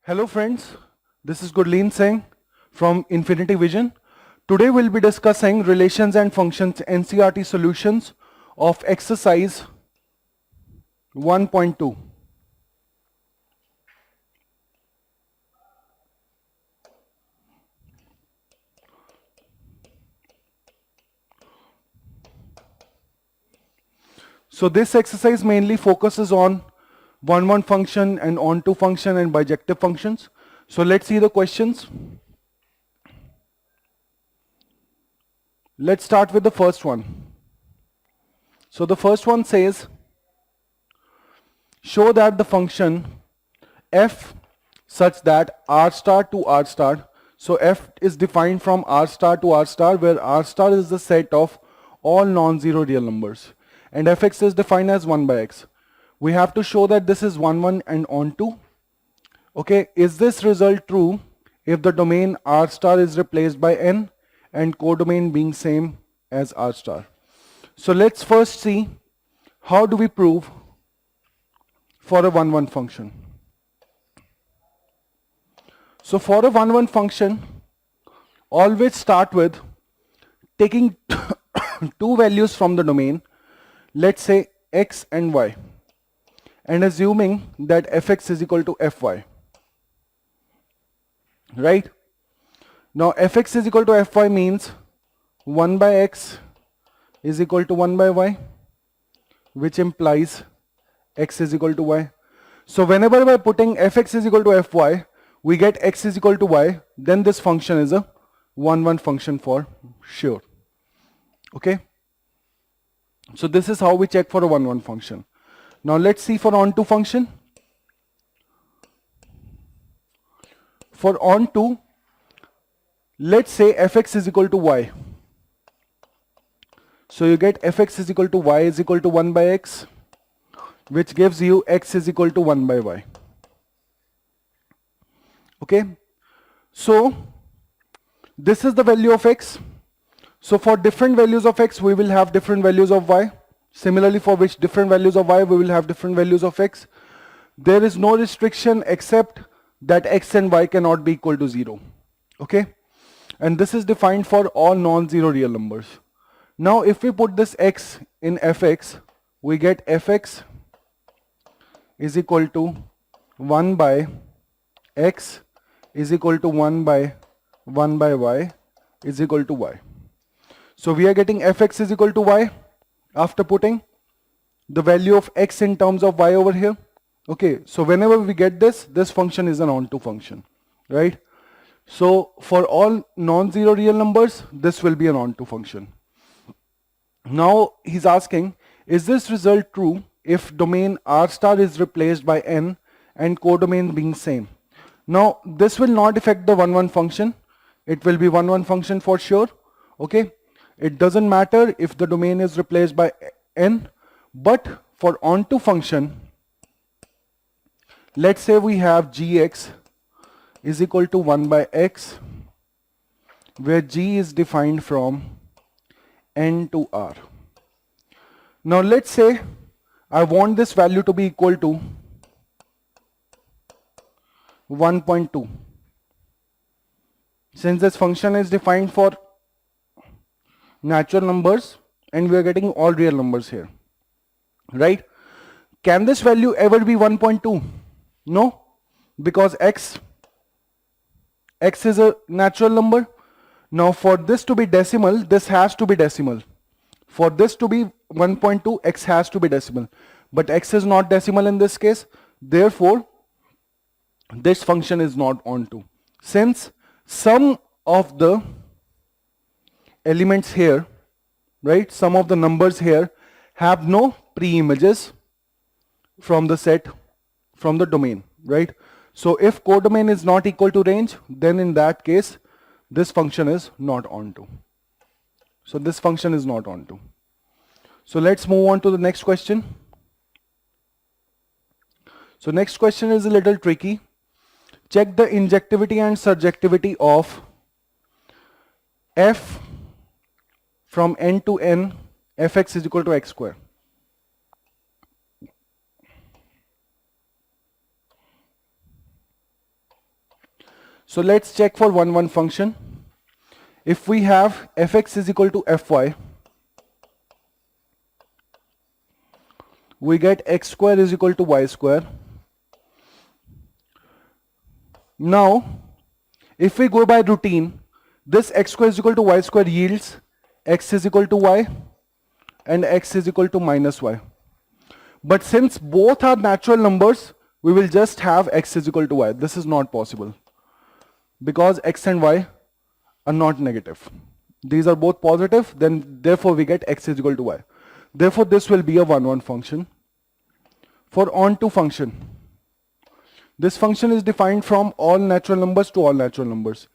Hello friends, this is Gurleen Singh from Infinity Vision. Today we'll be discussing relations and functions NCERT solutions of exercise 1.2. So this exercise mainly focuses on one function and onto function and bijective functions. So let's see the questions. Let's start with the first one. So the first one says, show that the function f such that r star to r star. So f is defined from r star to r star, where r star is the set of all non-zero real numbers, and fx is defined as 1 by x. We have to show that this is 1, 1 and onto. Okay, is this result true if the domain r star is replaced by n and codomain being same as r star? So let's first see how do we prove for a 1, 1 function. So for a 1, 1 function, always start with taking two values from the domain, let's say x and y, and assuming that fx is equal to fy. Right? Now fx is equal to fy means 1 by x is equal to 1 by y, which implies x is equal to y. So whenever we're putting fx is equal to fy, we get x is equal to y, then this function is a 1, 1 function for sure. Okay? So this is how we check for a 1, 1 function. Now let's see for onto function. For onto, let's say fx is equal to y. So you get fx is equal to y is equal to 1 by x, which gives you x is equal to 1 by y. Okay? So this is the value of x. So for different values of x, we will have different values of y. Similarly, for which different values of y, we will have different values of x. There is no restriction except that x and y cannot be equal to 0. Okay? And this is defined for all non-zero real numbers. Now if we put this x in fx, we get fx is equal to 1 by x is equal to 1 by y is equal to y. So we are getting fx is equal to y after putting the value of x in terms of y over here. Okay, so whenever we get this function is an onto function, right? So for all non-zero real numbers, this will be an onto function. Now he's asking, is this result true if domain r star is replaced by n and codomain being same? Now this will not affect the 1, 1 function. It will be 1, 1 function for sure. Okay, it doesn't matter if the domain is replaced by n, but for onto function, let's say we have gx is equal to 1 by x, where g is defined from n to r. Now let's say I want this value to be equal to 1.2. Since this function is defined for natural numbers and we are getting all real numbers here, right? Can this value ever be 1.2? No, because x is a natural number. Now for this to be decimal, this has to be decimal. For this to be 1.2, x has to be decimal. But x is not decimal in this case. Therefore, this function is not onto. Since some of the elements here, right, some of the numbers here have no pre-images from the set, from the domain, right? So if codomain is not equal to range, then in that case, this function is not onto. So this function is not onto. So let's move on to the next question. So next question is a little tricky. Check the injectivity and surjectivity of f from n to n fx is equal to x square. So let's check for 1 1 function. If we have fx is equal to fy, we get x square is equal to y square. Now, if we go by routine, this x square is equal to y square yields x is equal to y and x is equal to minus y. But since both are natural numbers, we will just have x is equal to y. This is not possible because x and y are not negative. These are both positive, then therefore we get x is equal to y. Therefore this will be a 1 1 function. For onto function, this function is defined from all natural numbers to all natural numbers.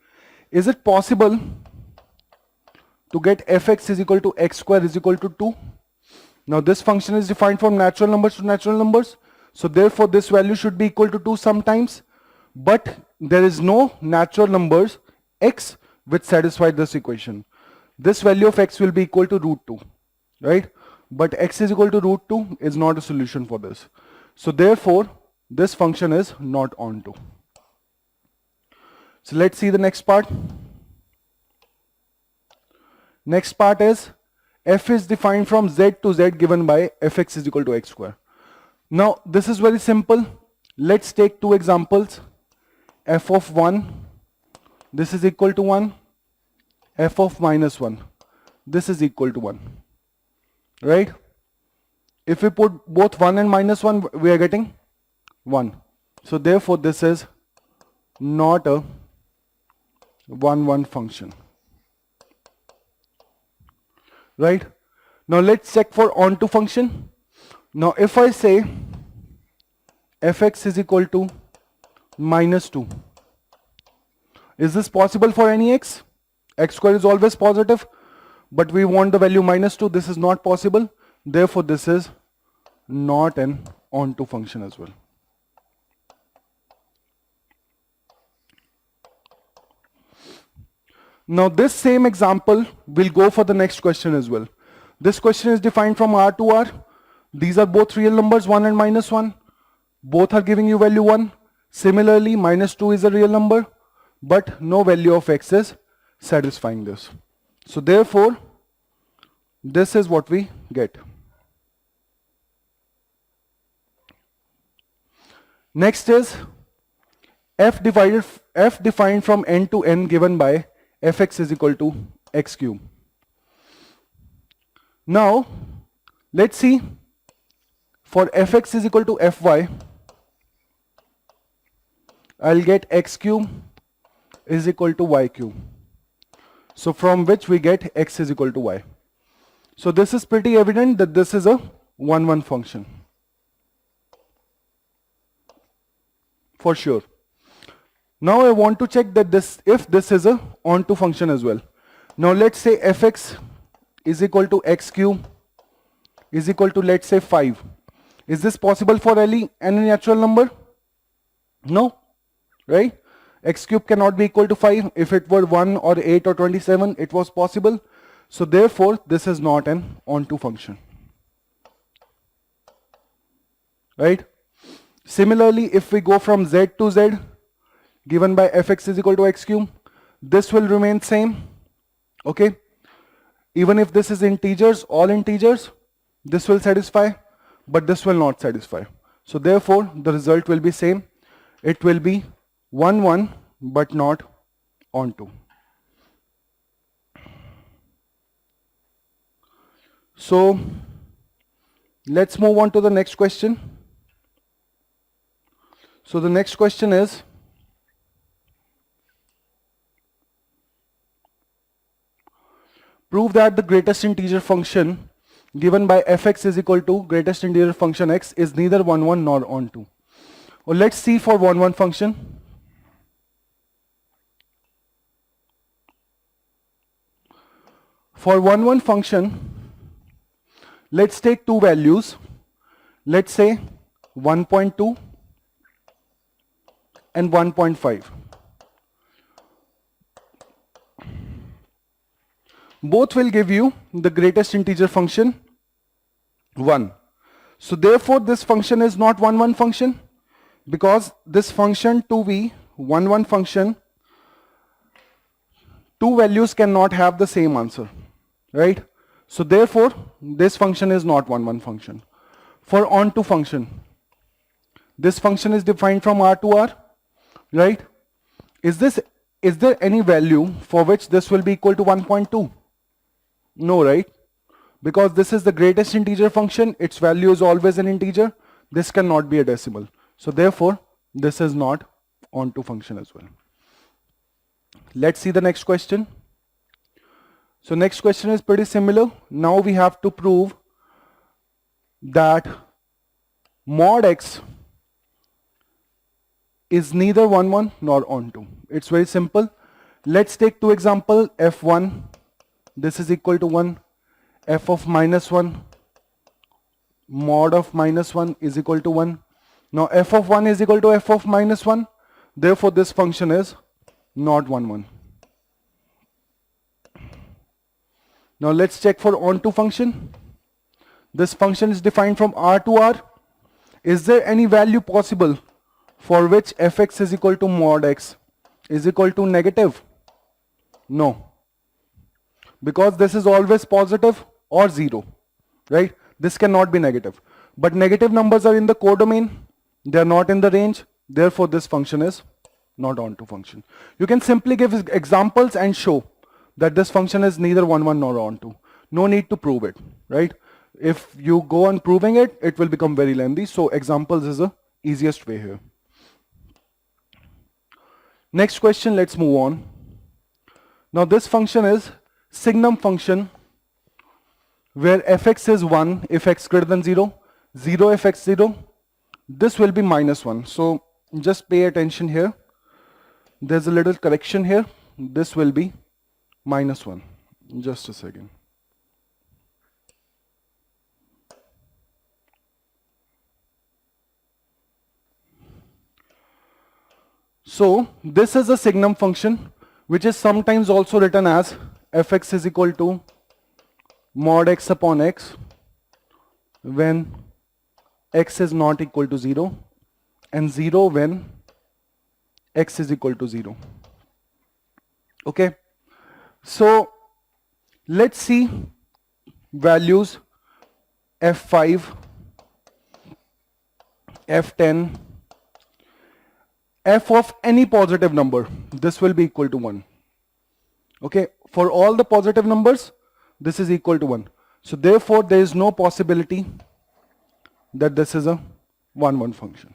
Is it possible to get fx is equal to x square is equal to 2? Now this function is defined from natural numbers to natural numbers, so therefore this value should be equal to 2 sometimes, but there is no natural numbers x which satisfy this equation. This value of x will be equal to root 2, right? But x is equal to root 2 is not a solution for this. So therefore this function is not onto. So let's see the next part. Next part is f is defined from z to z given by fx is equal to x square. Now this is very simple. Let's take two examples. F of 1, this is equal to 1. F of minus 1, this is equal to 1. Right? If we put both 1 and minus 1, we are getting 1. So therefore this is not a 1 1 function. Right? Now let's check for onto function. Now if I say fx is equal to minus 2, is this possible for any x? X square is always positive, but we want the value minus 2. This is not possible. Therefore this is not an onto function as well. Now this same example will go for the next question as well. This question is defined from R to R. These are both real numbers, 1 and minus 1. Both are giving you value 1. Similarly, minus 2 is a real number, but no value of x is satisfying this. So therefore, this is what we get. Next is f defined from n to n given by fx is equal to x cube. Now let's see, for fx is equal to fy, I'll get x cube is equal to y cube. So from which we get x is equal to y. So this is pretty evident that this is a 1 1 function. For sure. Now I want to check that if this is a onto function as well. Now let's say fx is equal to x cube is equal to, let's say, 5. Is this possible for any natural number? No, right? X cube cannot be equal to 5. If it were 1 or 8 or 27, it was possible. So therefore this is not an onto function, right? Similarly, if we go from z to z given by fx is equal to x cube, this will remain same. Okay, even if this is integers, all integers, this will satisfy, but this will not satisfy. So therefore the result will be same. It will be 1 1 but not onto. So let's move on to the next question. So the next question is, prove that the greatest integer function given by fx is equal to greatest integer function x is neither 1 1 nor onto. Well, let's see for 1 1 function. For 1 1 function, let's take two values. Let's say 1.2 and 1.5. Both will give you the greatest integer function 1. So therefore this function is not 1 1 function, because this function to be 1 1 function, two values cannot have the same answer, right? So therefore, this function is not 1, 1 function. For onto function, this function is defined from R to R, right? Is there any value for which this will be equal to 1.2? No, right? Because this is the greatest integer function, its value is always an integer. This cannot be a decimal. So therefore, this is not onto function as well. Let's see the next question. So next question is pretty similar. Now we have to prove that mod x is neither 1, 1 nor onto. It's very simple. Let's take two examples. f1, this is equal to 1. f of minus 1, mod of minus 1 is equal to 1. Now f of 1 is equal to f of minus 1. Therefore this function is not 1, 1. Now let's check for onto function. This function is defined from R to R. Is there any value possible for which fx is equal to mod x is equal to negative? No. Because this is always positive or 0, right? This cannot be negative. But negative numbers are in the codomain. They are not in the range. Therefore, this function is not onto function. You can simply give examples and show that this function is neither 1, 1 nor onto. No need to prove it, right? If you go on proving it, it will become very lengthy. So examples is the easiest way here. Next question, let's move on. Now this function is signum function where fx is 1 if x greater than 0, 0 if x 0. This will be minus 1. So just pay attention here. There's a little correction here. This will be minus 1. Just a second. So this is a signum function which is sometimes also written as fx is equal to mod x upon x when x is not equal to 0 and 0 when x is equal to 0. Okay. So let's see values f5, f10, f of any positive number. This will be equal to 1. Okay. For all the positive numbers, this is equal to 1. So therefore, there is no possibility that this is a 1, 1 function.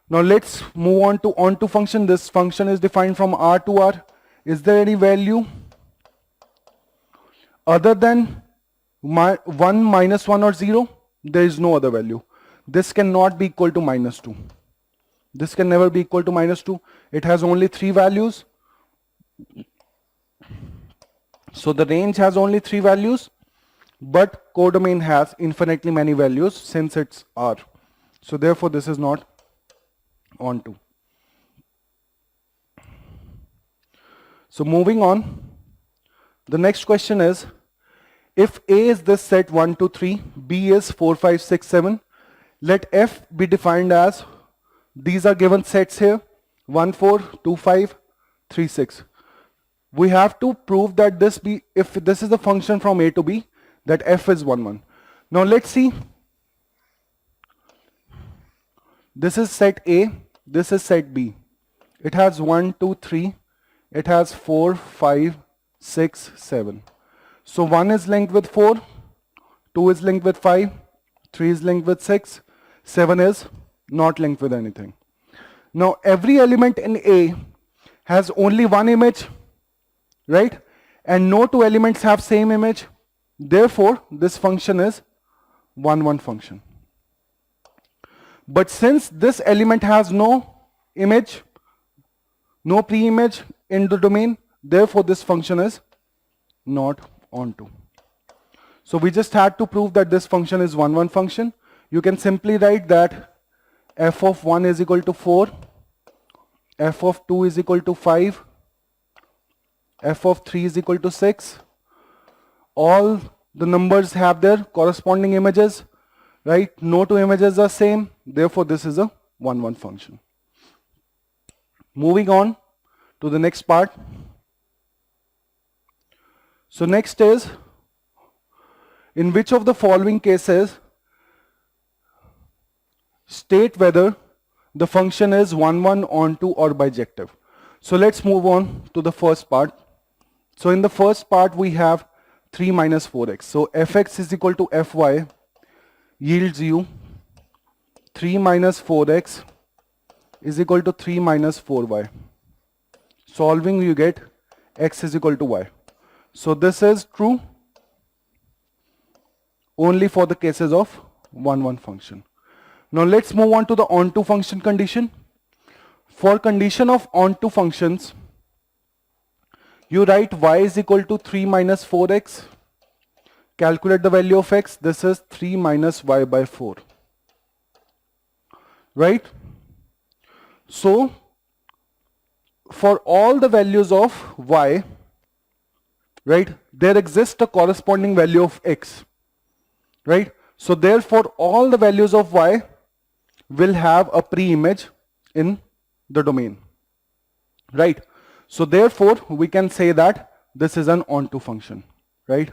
Now let's move on to onto function. This function is defined from R to R. Is there any value other than 1, minus 1 or 0? There is no other value. This cannot be equal to minus 2. This can never be equal to minus 2. It has only 3 values. So the range has only 3 values, but codomain has infinitely many values since it's R. So therefore this is not onto. So moving on, the next question is, if A is this set 1, 2, 3, B is 4, 5, 6, 7, let F be defined as, these are given sets here, 1, 4, 2, 5, 3, 6. We have to prove that this be, if this is the function from A to B, that F is 1, 1. Now let's see. This is set A, this is set B. It has 1, 2, 3. It has 4, 5, 6, 7. So 1 is linked with 4, 2 is linked with 5, 3 is linked with 6, 7 is not linked with anything. Now every element in A has only one image, right? And no two elements have same image. Therefore, this function is 1, 1 function. But since this element has no image, no pre-image in the domain, therefore this function is not onto. So we just had to prove that this function is 1, 1 function. You can simply write that f of 1 is equal to 4, f of 2 is equal to 5, f of 3 is equal to 6. All the numbers have their corresponding images, right? No two images are same. Therefore, this is a 1, 1 function. Moving on to the next part. So next is, in which of the following cases state whether the function is 1, 1, onto or bijective. So let's move on to the first part. So in the first part we have 3 minus 4x. So fx is equal to fy yields you 3 minus 4x is equal to 3 minus 4y. Solving you get x is equal to y. So this is true only for the cases of 1, 1 function. Now let's move on to the onto function condition. For condition of onto functions, you write y is equal to 3 minus 4x. Calculate the value of x. This is 3 minus y by 4. Right? So, for all the values of y, right, there exists a corresponding value of x. Right? So therefore, all the values of y will have a pre-image in the domain. Right? So therefore, we can say that this is an onto function. Right?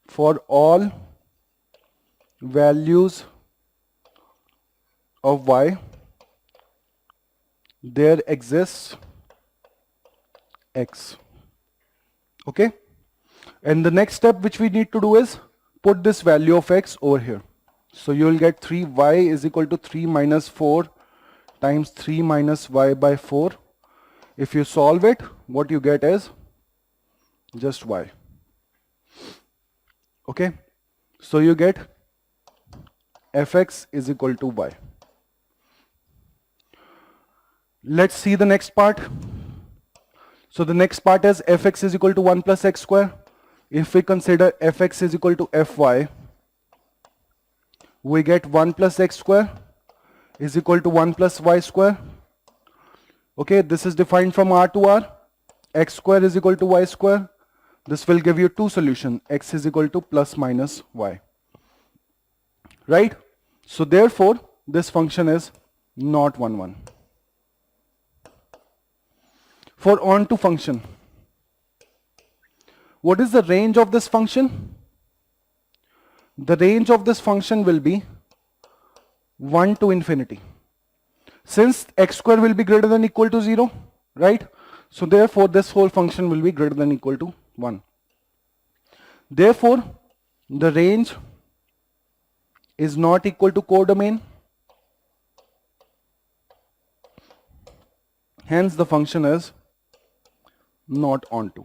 For all values of y, there exists x. Okay? And the next step which we need to do is put this value of x over here. So you will get 3y is equal to 3 minus 4 times 3 minus y by 4. If you solve it, what you get is just y. Okay? So you get fx is equal to y. Let's see the next part. So the next part is fx is equal to 1 plus x square. If we consider fx is equal to fy, we get 1 plus x square is equal to 1 plus y square. Okay, this is defined from R to R. X square is equal to y square. This will give you two solutions. X is equal to plus minus y. Right? So therefore, this function is not 1, 1. For onto function, what is the range of this function? The range of this function will be 1 to infinity. Since x square will be greater than equal to 0, right? So therefore, this whole function will be greater than equal to 1. Therefore, the range is not equal to codomain. Hence, the function is not onto.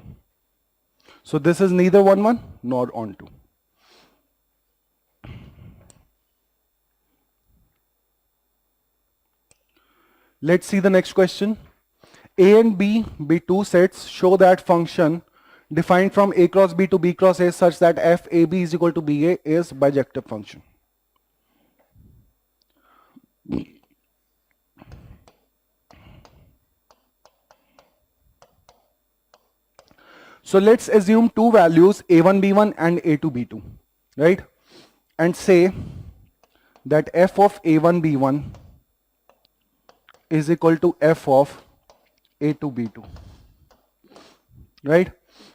So this is neither 1, 1 nor onto. Let's see the next question. A and B be two sets. Show that function defined from A cross B to B cross A such that FAB is equal to BA is bijective function. So let's assume two values A1 B1 and A2 B2, right? And say that f of A1 B1 is equal to f of A2 B2, right?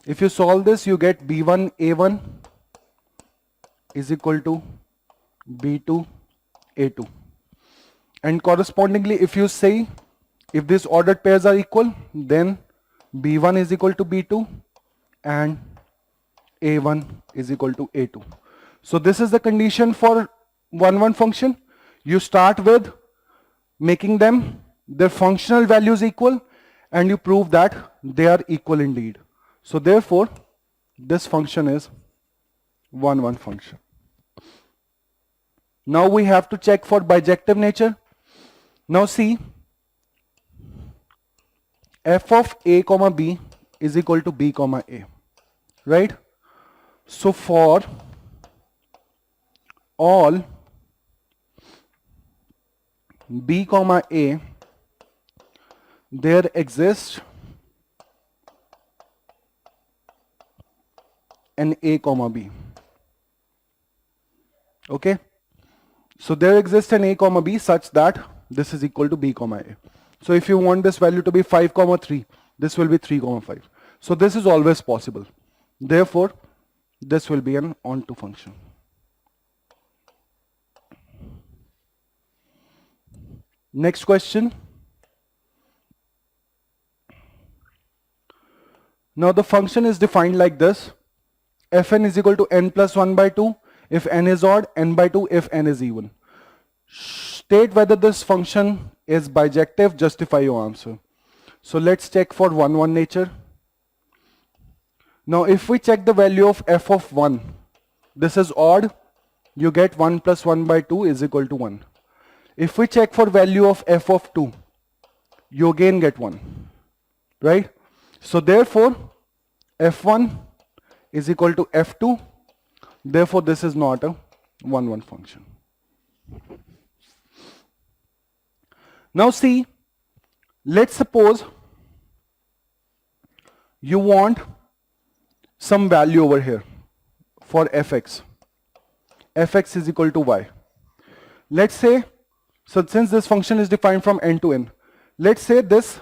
If you solve this, you get B1 A1 is equal to B2 A2. And correspondingly, if you say if these ordered pairs are equal, then B1 is equal to B2 and A1 is equal to A2. So this is the condition for 1, 1 function. You start with making them their functional values equal and you prove that they are equal indeed. So therefore, this function is 1, 1 function. Now we have to check for bijective nature. Now see, f of A comma B is equal to B comma A, right? So for all B comma A, there exists an A comma B. Okay? So there exists an A comma B such that this is equal to B comma A. So if you want this value to be 5 comma 3, this will be 3 comma 5. So this is always possible. Therefore, this will be an onto function. Next question. Now the function is defined like this. Fn is equal to n plus 1 by 2 if n is odd, n by 2 if n is even. State whether this function is bijective, justify your answer. So let's check for 1, 1 nature. Now if we check the value of f of 1, this is odd, you get 1 plus 1 by 2 is equal to 1. If we check for value of f of 2, you again get 1, right? So therefore, f1 is equal to f2, therefore this is not a 1, 1 function. Now see, let's suppose you want some value over here for fx. Fx is equal to y. Let's say, so since this function is defined from n to n, let's say this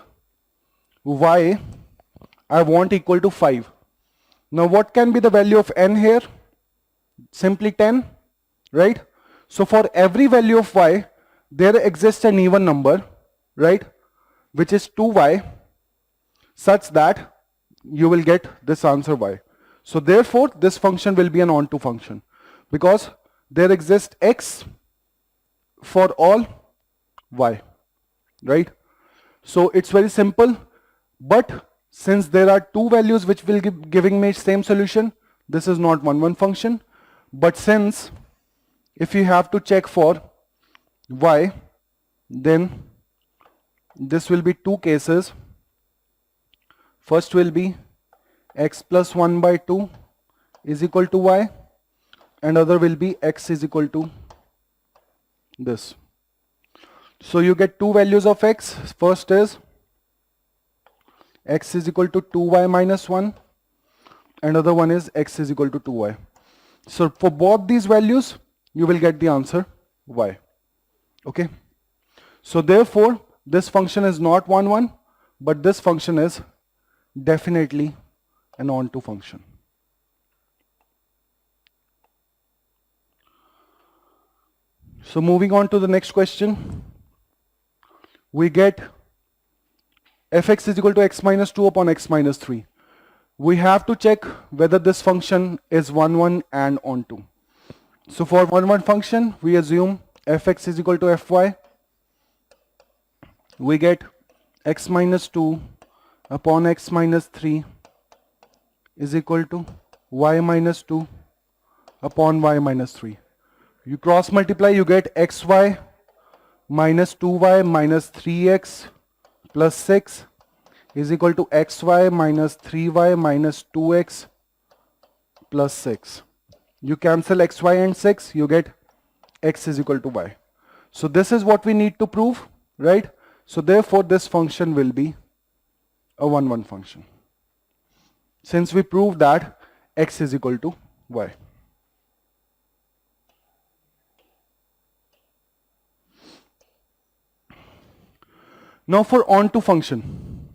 y I want equal to 5. Now what can be the value of n here? Simply 10, right? So for every value of y, there exists an even number, right, which is 2y, such that you will get this answer y. So therefore this function will be an onto function, because there exists x for all y, right? So it's very simple, but since there are two values which will giving me same solution, this is not 1, 1 function. But since if you have to check for y, then this will be two cases. First will be x plus 1 by 2 is equal to y, and other will be x is equal to this. So you get two values of x. First is x is equal to 2y minus 1, and other one is x is equal to 2y. So for both these values, you will get the answer y. Okay. So therefore, this function is not 1, 1, but this function is definitely an onto function. So moving on to the next question, we get fx is equal to x minus 2 upon x minus 3. We have to check whether this function is 1, 1 and onto. So for 1, 1 function, we assume fx is equal to fy. We get x minus 2 upon x minus 3 is equal to y minus 2 upon y minus 3. You cross multiply, you get xy minus 2y minus 3x plus 6 is equal to xy minus 3y minus 2x plus 6. You cancel xy and 6, you get x is equal to y. So this is what we need to prove, right? So therefore this function will be a 1, 1 function, since we proved that x is equal to y. Now for onto function,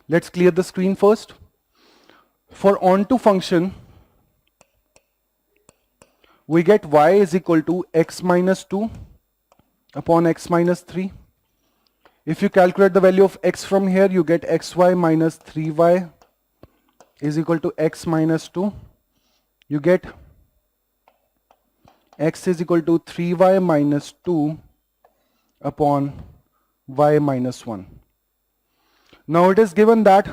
let's clear the screen first. For onto function, we get y is equal to x minus 2 upon x minus 3. If you calculate the value of x from here, you get xy minus 3y is equal to x minus 2. You get x is equal to 3y minus 2 upon y minus 1. Now it is given that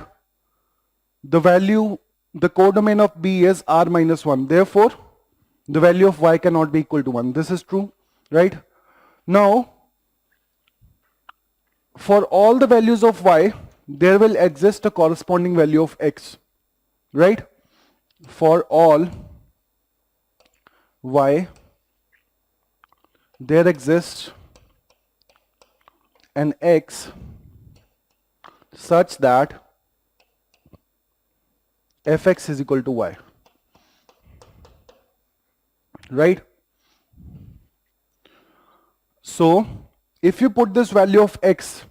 the value, the codomain of B is r minus 1. Therefore, the value of y cannot be equal to 1. This is true, right? Now, for all the values of y, there will exist a corresponding value of x, right? For all y, there exists an x such that fx is equal to y, right? So if you put this value of x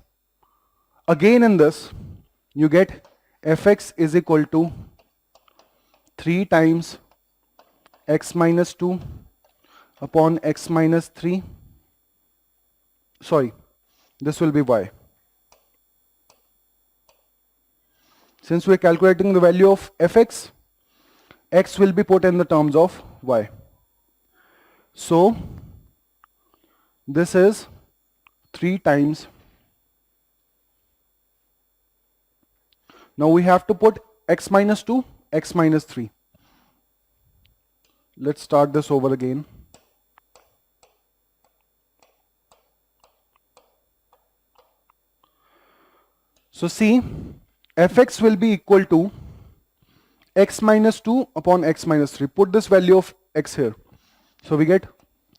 again in this, you get fx is equal to 3 times x minus 2 upon x minus 3. Sorry, this will be y. Since we are calculating the value of fx, x will be put in the terms of y. So this is 3 times. Now we have to put x minus 2, x minus 3. Let's start this over again. So see, fx will be equal to x minus 2 upon x minus 3. Put this value of x here. So we get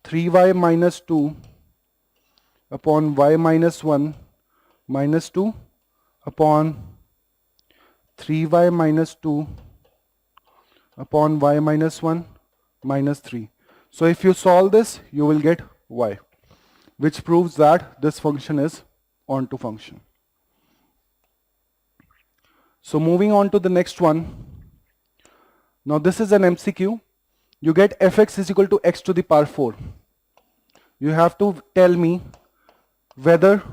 3y minus 2 upon y minus 1 minus 2 upon 3y minus 2 upon y minus 1 minus 3. So if you solve this, you will get y, which proves that this function is onto function. So moving on to the next one. Now this is an MCQ. You get fx is equal to x to the power 4. You have to tell me whether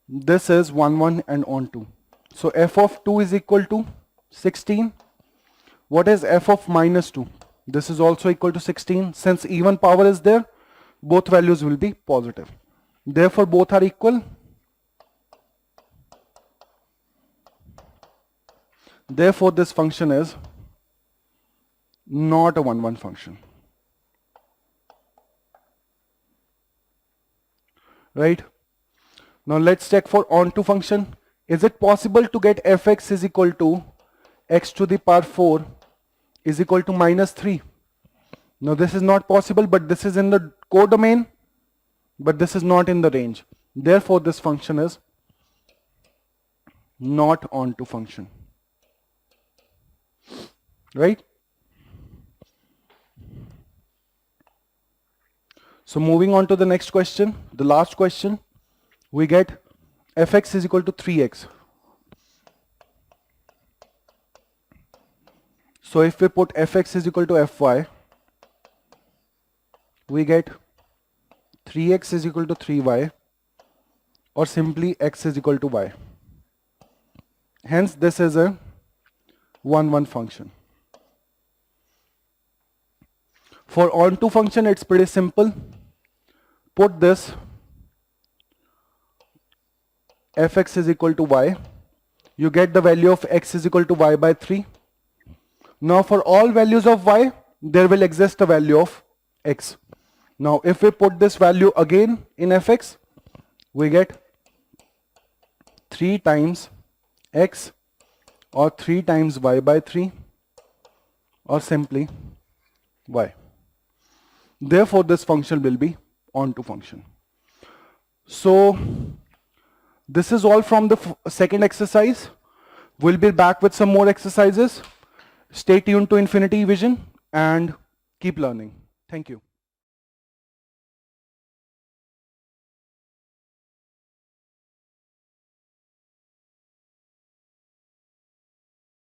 this is 1, 1 and onto. So f of 2 is equal to 16. What is f of minus 2? This is also equal to 16. Since even power is there, both values will be positive. Therefore both are equal. Therefore this function is not a 1, 1 function. Right? Now let's check for onto function. Is it possible to get fx is equal to x to the power 4 is equal to minus 3? Now this is not possible, but this is in the codomain, but this is not in the range. Therefore this function is not onto function. Right? So moving on to the next question, the last question, we get fx is equal to 3x. So if we put fx is equal to fy, we get 3x is equal to 3y, or simply x is equal to y. Hence this is a 1, 1 function. For onto function, it's pretty simple. Put this fx is equal to y. You get the value of x is equal to y by 3. Now for all values of y, there will exist a value of x. Now if we put this value again in fx, we get 3 times x, or 3 times y by 3, or simply y. Therefore this function will be onto function. So this is all from the second exercise. We'll be back with some more exercises. Stay tuned to Infinity Vision and keep learning. Thank you.